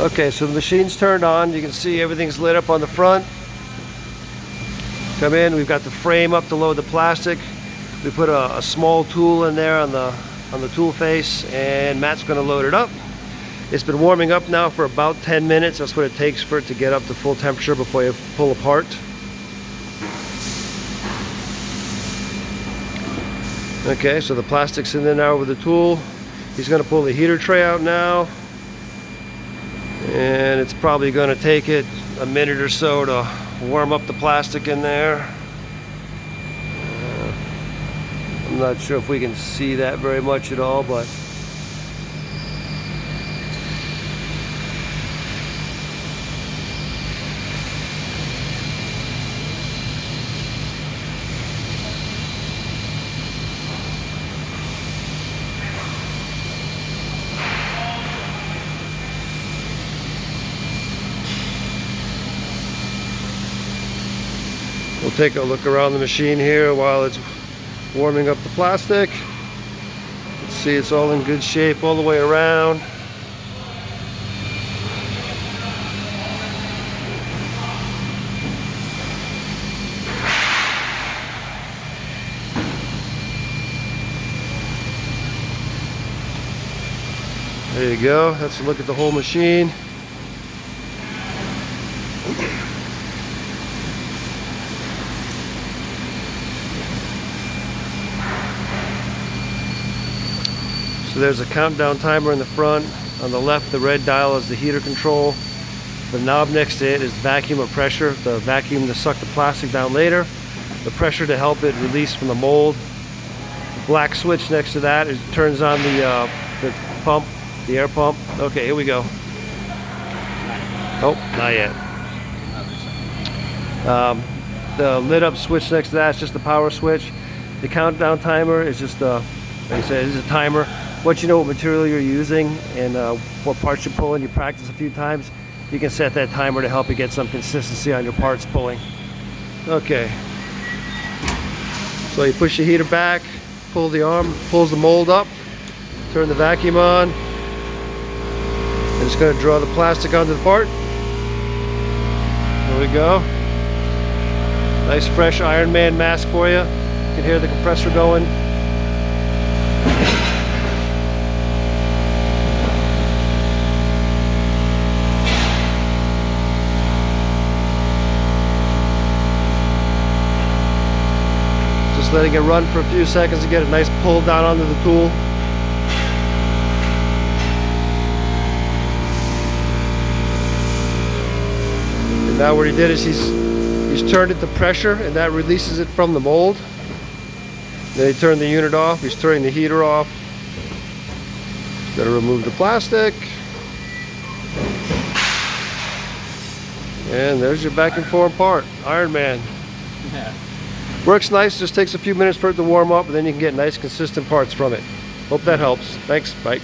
Okay, so the machine's turned on. You can see everything's lit up on the front. Come in, we've got the frame up to load the plastic. We put a small tool in there on the tool face, and Matt's gonna load it up. It's been warming up now for about 10 minutes. That's what it takes for it to get up to full temperature before you pull apart. Okay, so the plastic's in there now with the tool. He's gonna pull the heater tray out now. And it's probably gonna take it a minute or so to warm up the plastic in there. I'm not sure if we can see that very much at all, but we'll take a look around the machine here while it's warming up the plastic. Let's see, it's all in good shape all the way around. There you go. That's a look at the whole machine. So there's a countdown timer in the front. On the left, the red dial is the heater control. The knob next to it is vacuum or pressure, the vacuum to suck the plastic down later, the pressure to help it release from the mold. The black switch next to that turns on the pump, the air pump. Okay, here we go. Oh, not yet. The lit up switch next to that is just the power switch. The countdown timer is just like I said, it's a timer. Once you know what material you're using and what parts you're pulling, you practice a few times, you can set that timer to help you get some consistency on your parts pulling. Okay. So you push the heater back, pull the arm, pulls the mold up, turn the vacuum on. And it's going to draw the plastic onto the part. There we go. Nice fresh Iron Man mask for you. You can hear the compressor going. Just letting it run for a few seconds to get a nice pull down onto the tool. And now what he did is he's turned it to pressure, and that releases it from the mold. Then he turned the unit off. He's turning the heater off. Got to remove the plastic. And there's your vacuum form part, Iron Man. Yeah. Works nice, just takes a few minutes for it to warm up, and then you can get nice consistent parts from it. Hope that helps. Thanks, bye.